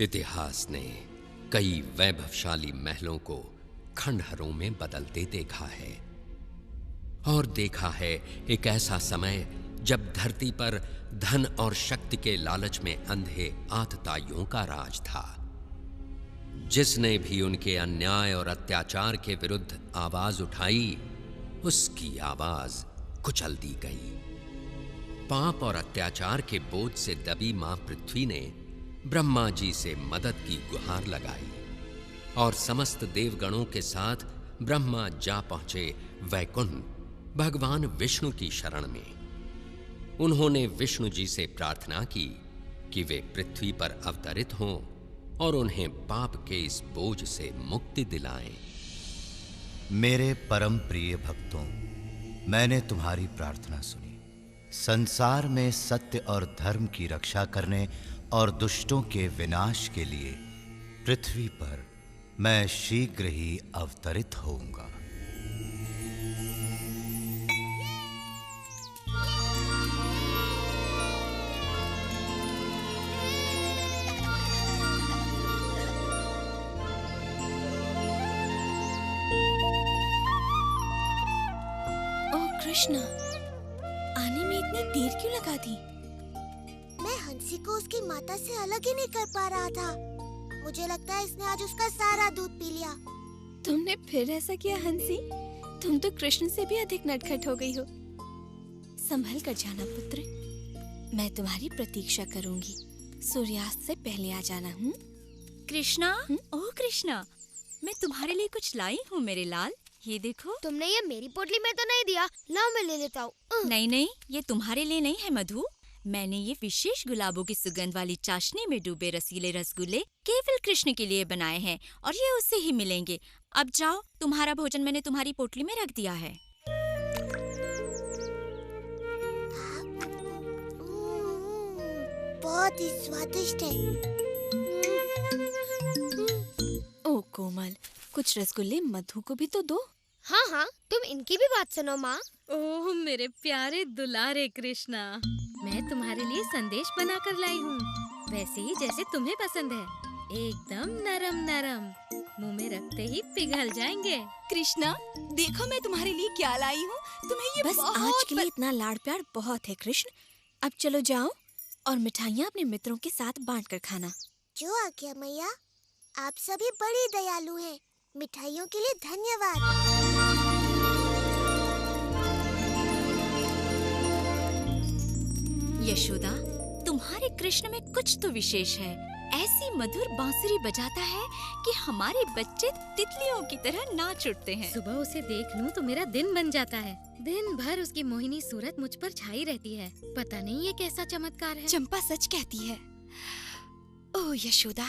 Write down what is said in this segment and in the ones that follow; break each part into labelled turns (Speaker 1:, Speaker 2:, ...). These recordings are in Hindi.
Speaker 1: इतिहास ने कई वैभवशाली महलों को खंडहरों में बदलते देखा है और देखा है एक ऐसा समय जब धरती पर धन और शक्ति के लालच में अंधे आतताइयों का राज था। जिसने भी उनके अन्याय और अत्याचार के विरुद्ध आवाज उठाई, उसकी आवाज कुचल दी गई। पाप और अत्याचार के बोझ से दबी मां पृथ्वी ने ब्रह्मा जी से मदद की गुहार लगाई और समस्त देवगणों के साथ ब्रह्मा जा पहुंचे वैकुंठ भगवान विष्णु की शरण में। उन्होंने विष्णु जी से प्रार्थना की कि वे पृथ्वी पर अवतरित हों और उन्हें पाप के इस बोझ से मुक्ति दिलाएं।
Speaker 2: मेरे परम प्रिय भक्तों, मैंने तुम्हारी प्रार्थना सुनी। संसार में सत्य और धर्म की रक्षा करने और दुष्टों के विनाश के लिए पृथ्वी पर मैं शीघ्र ही अवतरित होऊंगा।
Speaker 3: कृष्णा, आने में इतनी देर क्यों लगा दी?
Speaker 4: मैं हंसी को उसकी माता से अलग ही नहीं कर पा रहा था। मुझे लगता है इसने आज उसका सारा दूध पी लिया।
Speaker 3: तुमने फिर ऐसा किया हंसी? तुम तो कृष्ण से भी अधिक नटखट हो गई हो। संभल कर जाना पुत्र, मैं तुम्हारी प्रतीक्षा करूंगी। सूर्यास्त से पहले आ जाना।
Speaker 5: कृष्णा, ओ कृष्णा, मैं तुम्हारे लिए कुछ लाई हूँ मेरे लाल। ये देखो।
Speaker 4: तुमने ये मेरी पोटली में तो नहीं दिया। लाओ मैं ले लेता हूँ।
Speaker 5: नहीं नहीं, ये तुम्हारे लिए नहीं है मधु। मैंने ये विशेष गुलाबों की सुगंध वाली चाशनी में डूबे रसीले रसगुल्ले केवल कृष्ण के लिए बनाए हैं और ये उससे ही मिलेंगे। अब जाओ, तुम्हारा भोजन मैंने तुम्हारी पोटली में रख दिया है।
Speaker 4: बहुत ही स्वादिष्ट है।
Speaker 3: ओ कोमल, कुछ रसगुल्ले मधु को भी तो दो।
Speaker 4: हाँ हाँ, तुम इनकी भी बात सुनो माँ।
Speaker 6: ओह मेरे प्यारे दुलारे कृष्णा, मैं तुम्हारे लिए संदेश बनाकर लाई हूँ, वैसे ही जैसे तुम्हें पसंद है। एकदम नरम नरम, मुंह में रखते ही पिघल जाएंगे।
Speaker 3: कृष्णा, देखो मैं तुम्हारे लिए क्या लाई हूँ। तुम्हें ये बस आज के लिए इतना लाड़ प्यार बहुत है कृष्ण। अब चलो जाओ और मिठाइयाँ अपने मित्रों के साथ बांट कर खाना।
Speaker 4: जो आज्ञा मैया। आप सभी बड़ी दयालु हैं। मिठाइयों के लिए धन्यवाद।
Speaker 5: यशोदा, तुम्हारे कृष्ण में कुछ तो विशेष है। ऐसी मधुर बांसुरी बजाता है कि हमारे बच्चे तितलियों की तरह नाच उठते हैं।
Speaker 6: सुबह उसे देख लूं तो मेरा दिन बन जाता है। दिन भर उसकी मोहिनी सूरत मुझ पर छाई रहती है। पता नहीं ये कैसा चमत्कार है।
Speaker 3: चंपा सच कहती है। ओह यशोदा,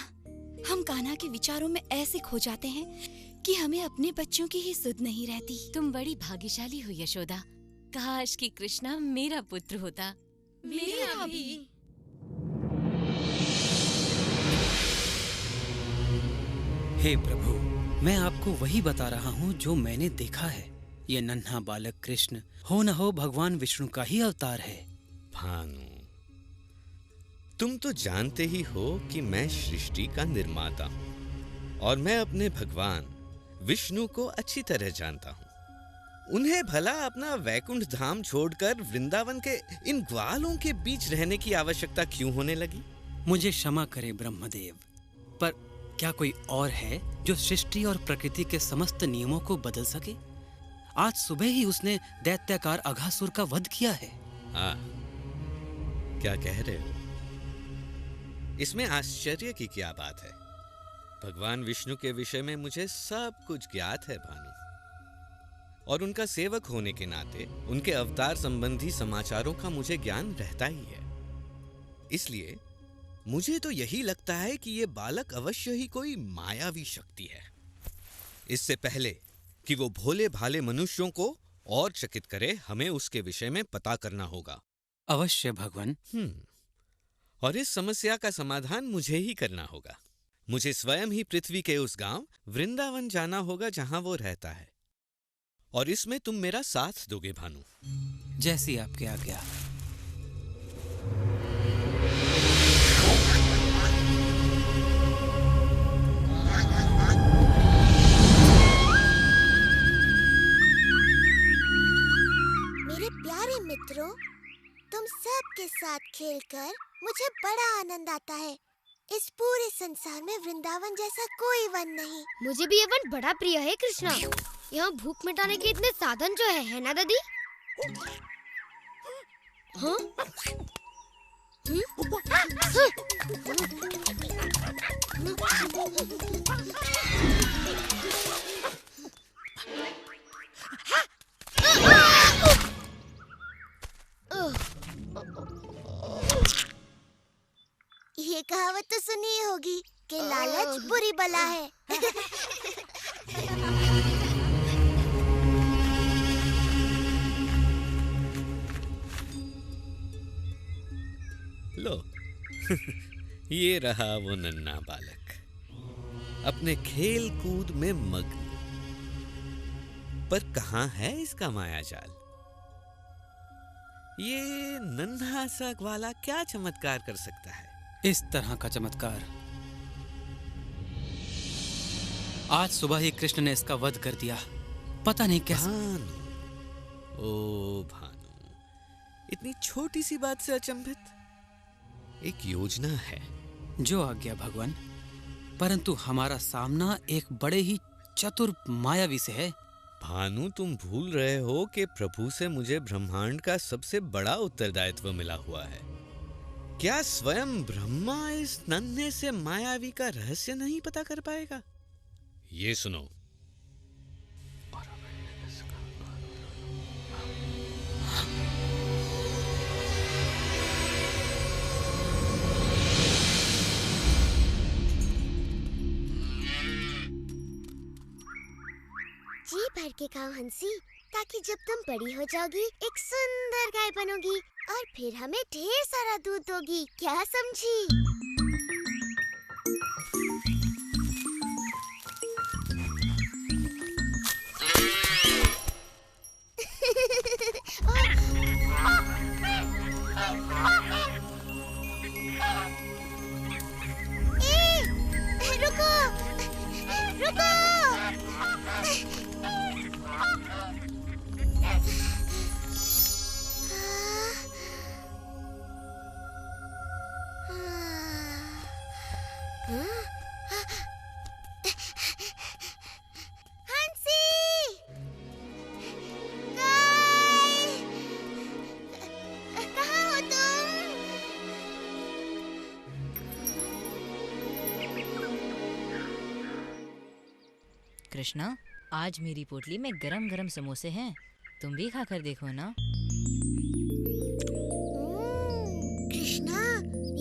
Speaker 3: हम कान्हा के विचारों में ऐसे खो जाते हैं कि हमें अपने बच्चों की ही सुध नहीं रहती।
Speaker 5: तुम बड़ी भाग्यशाली हो यशोदा। काश कि कृष्णा मेरा पुत्र होता।
Speaker 6: मेरा भी।
Speaker 7: हे प्रभु, मैं आपको वही बता रहा हूँ जो मैंने देखा है। ये नन्हा बालक कृष्ण हो न हो भगवान विष्णु का ही अवतार है।
Speaker 8: भानु, तुम तो जानते ही हो कि मैं सृष्टि का निर्माता हूँ और मैं अपने भगवान विष्णु को अच्छी तरह जानता हूँ। उन्हें भला अपना वैकुंठ धाम छोड़कर वृंदावन के इन ग्वालों के बीच रहने की आवश्यकता क्यों होने लगी?
Speaker 7: मुझे क्षमा करें ब्रह्मदेव, पर क्या कोई और है जो सृष्टि और प्रकृति के समस्त नियमों को बदल सके? आज सुबह ही उसने दैत्याकार अघासुर का वध किया है।
Speaker 8: क्या कह रहे हो? इसमें आश्चर्य की क्या बात है? भगवान विष्णु के विषय में मुझे सब कुछ ज्ञात है भानु, और उनका सेवक होने के नाते उनके अवतार संबंधी समाचारों का मुझे ज्ञान रहता ही है। इसलिए मुझे तो यही लगता है कि ये बालक अवश्य ही कोई मायावी शक्ति है। इससे पहले कि वो भोले भाले मनुष्यों को और चकित करे, हमें उसके विषय में पता करना होगा।
Speaker 7: अवश्य भगवान।
Speaker 8: और इस समस्या का समाधान मुझे ही करना होगा। मुझे स्वयं ही पृथ्वी के उस गांव वृंदावन जाना होगा जहां वो रहता है, और इसमें तुम मेरा साथ दोगे भानु।
Speaker 7: जैसी आपकी आज्ञा।
Speaker 4: मेरे प्यारे मित्रों, तुम सब के साथ खेलकर मुझे बड़ा आनंद आता है। इस पूरे संसार में वृंदावन जैसा कोई वन नहीं।
Speaker 9: मुझे भी ये वन बड़ा प्रिय है कृष्णा। यहाँ भूख मिटाने के इतने साधन जो है ना दादी? हाँ?
Speaker 4: ये कहावत तो सुनी होगी कि लालच बुरी बला है।
Speaker 8: लो ये रहा वो नन्हा बालक, अपने खेल कूद में मग्न। पर कहाँ है इसका मायाजाल? ये नन्हा सा ग्वाला क्या चमत्कार कर सकता है?
Speaker 7: इस तरह का चमत्कार आज सुबह ही कृष्ण ने इसका वध कर दिया। पता नहीं कैसे।
Speaker 8: भानु, ओ भानु, इतनी छोटी सी बात से अचंभित? एक योजना है।
Speaker 7: जो आज्ञा भगवान, परंतु हमारा सामना एक बड़े ही चतुर मायावी से है।
Speaker 8: भानु, तुम भूल रहे हो कि प्रभु से मुझे ब्रह्मांड का सबसे बड़ा उत्तरदायित्व मिला हुआ है। क्या स्वयं ब्रह्मा इस नन्हे से मायावी का रहस्य नहीं पता कर पाएगा? ये सुनो।
Speaker 4: जी भर के खाओ हंसी, ताकि जब तुम बड़ी हो जाओगी एक सुंदर गाय बनोगी और फिर हमें ढेर सारा दूध दोगी। क्या समझी? रुको, रुको।
Speaker 10: कृष्णा, आज मेरी पोटली में गरम गरम समोसे हैं, तुम भी खाकर देखो ना।
Speaker 4: कृष्णा,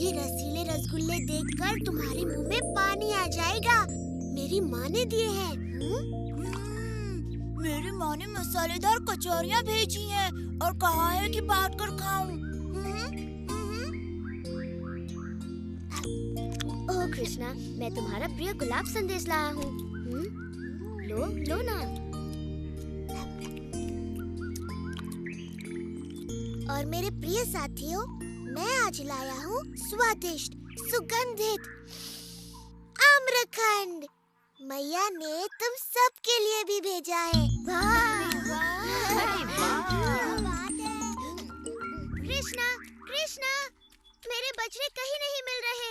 Speaker 4: ये रसीले रसगुल्ले देखकर तुम्हारे मुंह में पानी आ जाएगा। मेरी माँ ने दिए हैं।
Speaker 11: मेरी माँ ने मसालेदार कचौरियाँ भेजी हैं और कहा है कि बांट कर खाऊं।
Speaker 9: ओह कृष्णा, मैं तुम्हारा प्रिय गुलाब संदेश लाया हूँ। लो लो ना।
Speaker 4: और मेरे प्रिय साथियों, मैं आज लाया हूँ स्वादिष्ट सुगंधित आम्रखंड। मैया ने तुम सब के लिए भी भेजा है। कृष्णा, कृष्णा, मेरे बछड़े कहीं नहीं मिल रहे।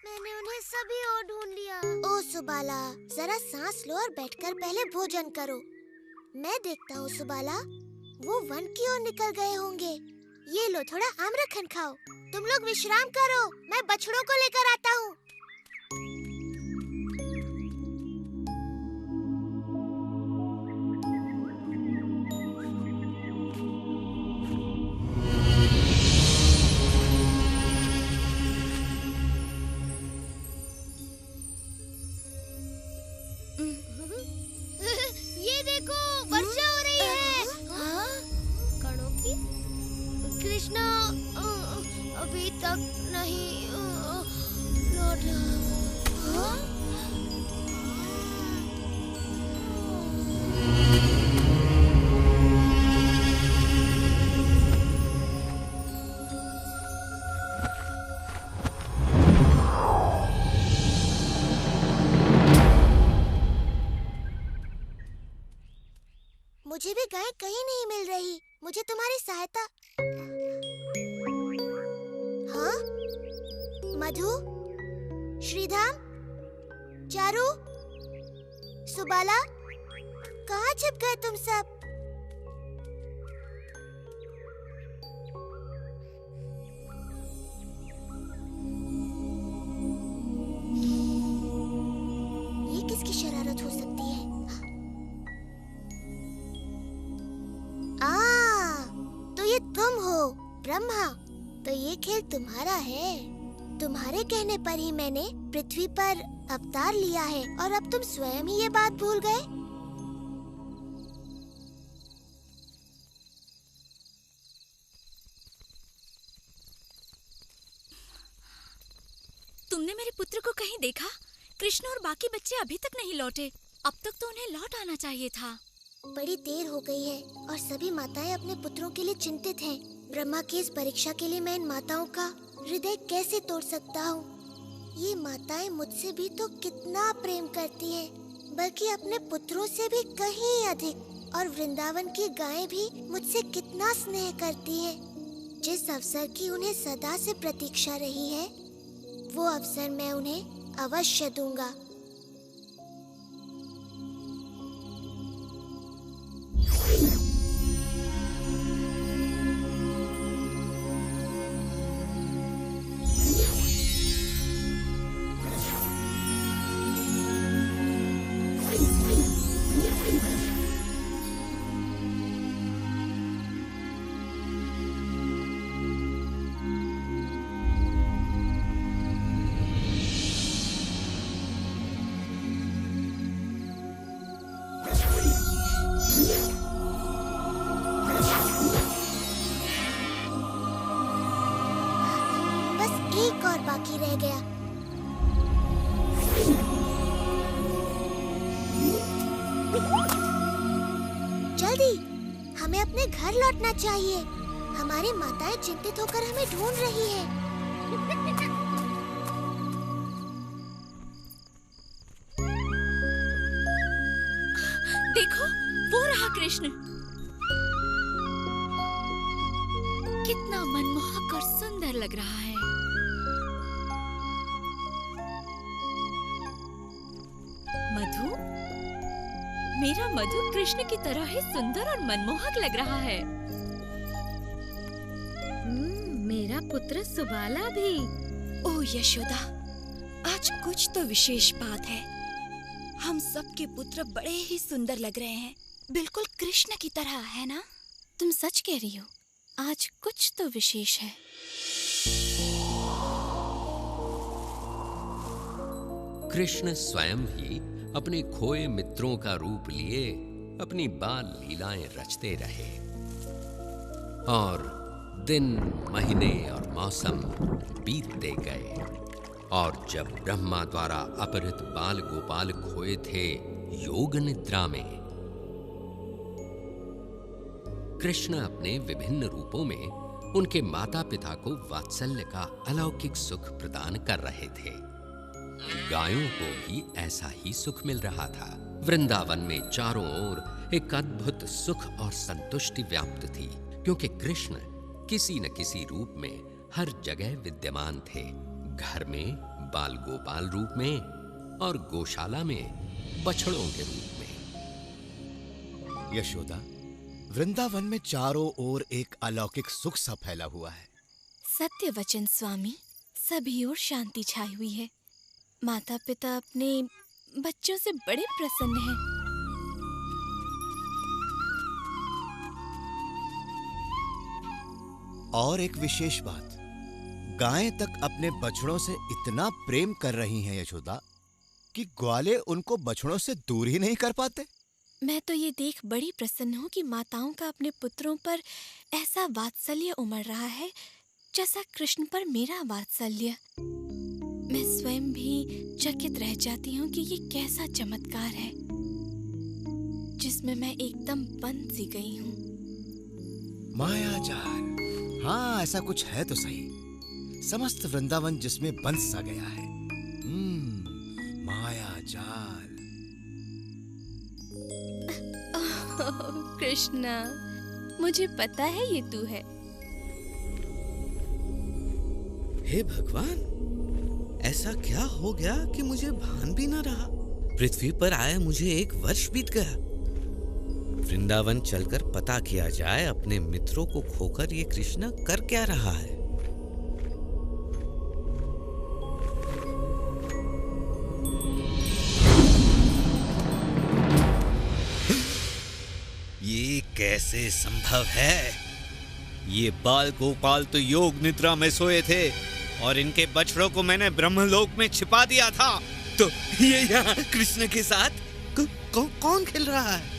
Speaker 4: मैंने उन्हें सभी ओर ढूंढ लिया। ओ सुबाला, जरा सांस लो और बैठकर पहले भोजन करो। मैं देखता हूँ सुबाला, वो वन की ओर निकल गए होंगे। ये लो, थोड़ा आम्रखंड खाओ। तुम लोग विश्राम करो, मैं बछड़ों को लेकर आता हूँ।
Speaker 9: ये देखो, वर्षा हो रही है। कणों की? कृष्णा अभी तक नहीं लौटा।
Speaker 4: मुझे भी गाय कहीं नहीं मिल रही। मुझे तुम्हारी सहायता। हाँ? मधु, श्रीधाम, चारू, सुबाला, कहाँ छिप गए तुम सब? ये किसकी शरारत हो सकती है? तो ये तुम हो ब्रह्मा। तो ये खेल तुम्हारा है। तुम्हारे कहने पर ही मैंने पृथ्वी पर अवतार लिया है और अब तुम स्वयं ही ये बात भूल गए।
Speaker 5: तुमने मेरे पुत्र को कहीं देखा? कृष्ण और बाकी बच्चे अभी तक नहीं लौटे। अब तक तो उन्हें लौट आना चाहिए था।
Speaker 4: बड़ी देर हो गई है और सभी माताएं अपने पुत्रों के लिए चिंतित हैं। ब्रह्मा की इस परीक्षा के लिए मैं इन माताओं का हृदय कैसे तोड़ सकता हूँ? ये माताएं मुझसे भी तो कितना प्रेम करती हैं, बल्कि अपने पुत्रों से भी कहीं अधिक। और वृंदावन की गायें भी मुझसे कितना स्नेह करती हैं। जिस अवसर की उन्हें सदा से प्रतीक्षा रही है, वो अवसर मैं उन्हें अवश्य दूंगा। एक और बाकी रह गया। जल्दी, हमें अपने घर लौटना चाहिए। हमारी माताएं चिंतित होकर हमें ढूंढ रही हैं।
Speaker 5: देखो, वो रहा कृष्ण। कितना मनमोहक और सुंदर लग रहा है। मधु, मेरा मधु कृष्ण की तरह ही सुंदर और मनमोहक लग रहा है।
Speaker 6: मेरा पुत्र सुबाला भी।
Speaker 12: ओह यशोदा, आज कुछ तो विशेष बात है। हम सबके पुत्र बड़े ही सुंदर लग रहे हैं, बिल्कुल कृष्ण की तरह, है ना?
Speaker 3: तुम सच कह रही हो, आज कुछ तो विशेष है।
Speaker 1: कृष्ण स्वयं ही अपने खोए मित्रों का रूप लिए अपनी बाल लीलाएं रचते रहे और दिन, महीने और मौसम बीतते गए। और जब ब्रह्मा द्वारा अपहृत बाल गोपाल खोए थे योग निद्रा में, कृष्ण अपने विभिन्न रूपों में उनके माता पिता को वात्सल्य का अलौकिक सुख प्रदान कर रहे थे। गायों को भी ऐसा ही सुख मिल रहा था। वृंदावन में चारों ओर एक अद्भुत सुख और संतुष्टि व्याप्त थी, क्योंकि कृष्ण किसी न किसी रूप में हर जगह विद्यमान थे। घर में बाल गोपाल रूप में और गौशाला में बछड़ों के रूप में।
Speaker 2: यशोदा, वृंदावन में चारों ओर एक अलौकिक सुख सा फैला हुआ है।
Speaker 3: सत्य वचन स्वामी, सभी ओर शांति छाई हुई है। माता पिता अपने बच्चों से बड़े प्रसन्न हैं।
Speaker 2: और एक विशेष बात, गायें तक अपने बछड़ों से इतना प्रेम कर रही हैं यशोदा कि ग्वाले उनको बछड़ों से दूर ही नहीं कर पाते।
Speaker 3: मैं तो ये देख बड़ी प्रसन्न हूँ कि माताओं का अपने पुत्रों पर ऐसा वात्सल्य उमड़ रहा है जैसा कृष्ण पर मेरा वात्सल्य। मैं स्वयं भी चकित रह जाती हूँ कि ये कैसा चमत्कार है जिसमें मैं एकदम बंध सी गई हूँ।
Speaker 2: मायाजाल, हाँ ऐसा कुछ है तो सही। समस्त वृंदावन जिसमें बंध सा गया है। मायाजाल।
Speaker 3: कृष्णा, मुझे पता है ये तू है।
Speaker 8: हे भगवान, ऐसा क्या हो गया कि मुझे भान भी न रहा। पृथ्वी पर आए मुझे 1 वर्ष बीत गया। वृंदावन चलकर पता किया जाए अपने मित्रों को खोकर ये कृष्ण कर क्या रहा है। ये कैसे संभव है? ये बाल गोपाल तो योग निद्रा में सोए थे और इनके बछड़ों को मैंने ब्रह्मलोक में छिपा दिया था। तो ये यहाँ कृष्ण के साथ कौन खेल रहा है?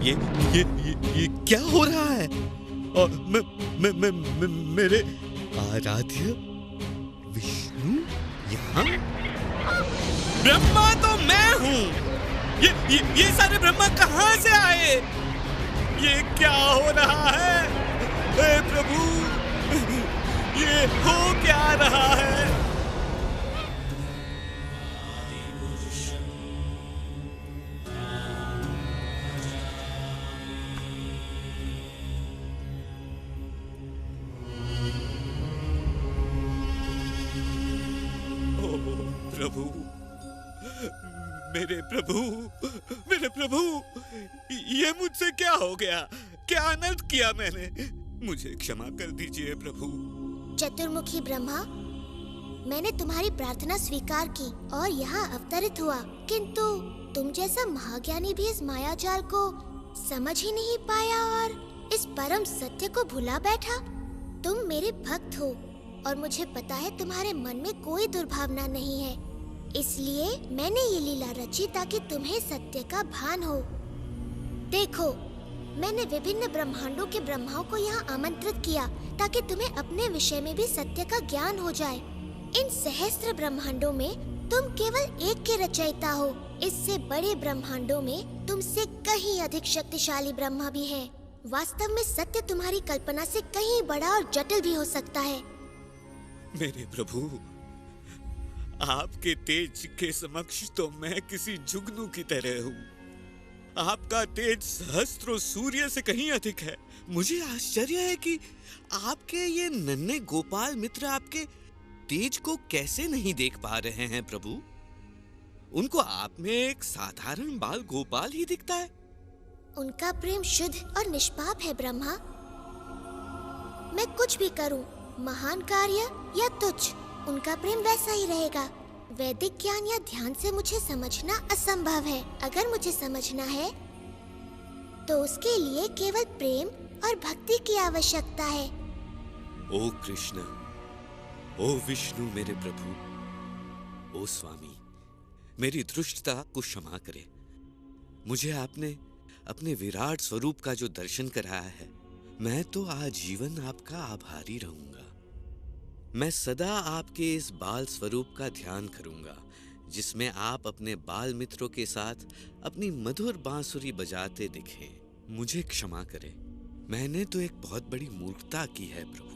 Speaker 8: ये क्या हो रहा है? और मेरे आराध्य विष्णु यहाँ? ब्रह्मा तो मैं हूँ। ये सारे ब्रह्मा कहाँ से आए? ये क्या हो रहा है? हे प्रभु, ये हो क्या रहा है? प्रभु, मेरे प्रभु, ये मुझसे क्या हो गया? क्या अनर्थ किया मैंने? मुझे क्षमा कर दीजिए प्रभु।
Speaker 4: चतुर्मुखी ब्रह्मा, मैंने तुम्हारी प्रार्थना स्वीकार की और यहाँ अवतरित हुआ, किंतु तुम जैसा महाज्ञानी भी इस मायाजाल को समझ ही नहीं पाया और इस परम सत्य को भुला बैठा। तुम मेरे भक्त हो और मुझे पता है तुम्हारे मन में कोई दुर्भावना नहीं है, इसलिए मैंने ये लीला रची ताकि तुम्हें सत्य का भान हो। देखो, मैंने विभिन्न ब्रह्मांडों के ब्रह्माओं को यहाँ आमंत्रित किया ताकि तुम्हें अपने विषय में भी सत्य का ज्ञान हो जाए। इन सहस्त्र ब्रह्मांडों में तुम केवल एक के रचयिता हो। इससे बड़े ब्रह्मांडों में तुमसे कहीं अधिक शक्तिशाली ब्रह्मा भी हैं। वास्तव में सत्य तुम्हारी कल्पना से कहीं बड़ा और जटिल भी हो सकता है।
Speaker 8: मेरे प्रभु, आपके तेज के समक्ष तो मैं किसी जुगनू की तरह हूँ। आपका तेज सहस्त्रों सूर्य से कहीं अधिक है। मुझे आश्चर्य है कि आपके ये नन्हे गोपाल मित्र आपके तेज को कैसे नहीं देख पा रहे हैं प्रभु। उनको आप में एक साधारण बाल गोपाल ही दिखता है।
Speaker 4: उनका प्रेम शुद्ध और निष्पाप है ब्रह्मा। मैं कुछ भी करूं, महान कार्य या तुच्छ, उनका प्रेम वैसा ही रहेगा। वैदिक ज्ञान या ध्यान से मुझे समझना असंभव है। अगर मुझे समझना है तो उसके लिए केवल प्रेम और भक्ति की आवश्यकता है।
Speaker 8: ओ कृष्ण, ओ विष्णु मेरे प्रभु, ओ स्वामी, मेरी धृष्टता को क्षमा करे। मुझे आपने अपने विराट स्वरूप का जो दर्शन कराया है, मैं तो आजीवन आपका आभारी रहूंगा। मैं सदा आपके इस बाल स्वरूप का ध्यान करूंगा, जिसमें आप अपने बाल मित्रों के साथ अपनी मधुर बांसुरी बजाते दिखें। मुझे क्षमा करें, मैंने तो एक बहुत बड़ी मूर्खता की है प्रभु।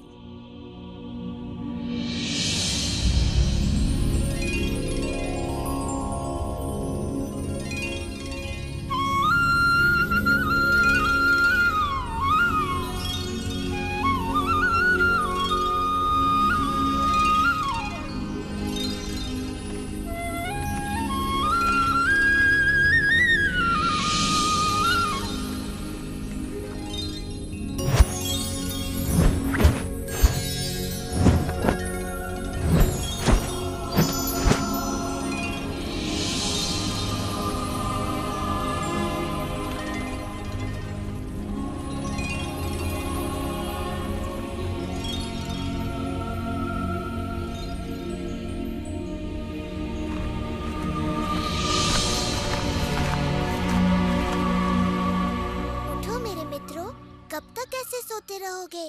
Speaker 4: रहोगे?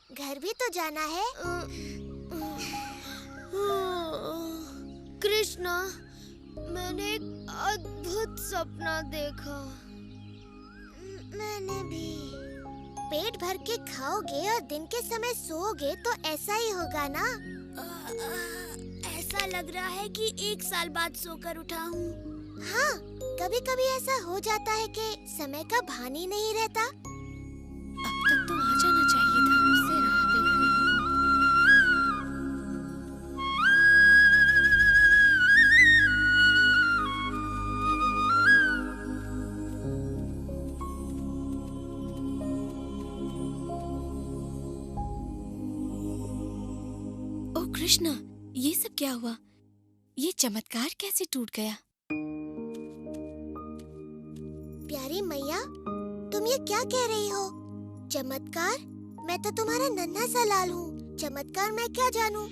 Speaker 4: घर भी तो जाना है।
Speaker 9: कृष्णा, मैंने एक अद्भुत सपना देखा।
Speaker 4: मैंने भी। पेट भर के खाओगे और दिन के समय सोओगे तो ऐसा ही होगा ना?
Speaker 11: ऐसा लग रहा है कि 1 साल बाद सोकर उठा हूँ।
Speaker 4: हाँ, कभी कभी ऐसा हो जाता है कि समय का भान ही नहीं रहता।
Speaker 3: अब तक तो आ जाना चाहिए था। उसे राह देखने। ओ कृष्णा, ये सब क्या हुआ? ये चमत्कार कैसे टूट गया?
Speaker 4: प्यारी मैया, तुम ये क्या कह रही हो? चमत्कार? मैं तो तुम्हारा नन्हा सा लाल हूँ। चमत्कार मैं क्या जानूँ?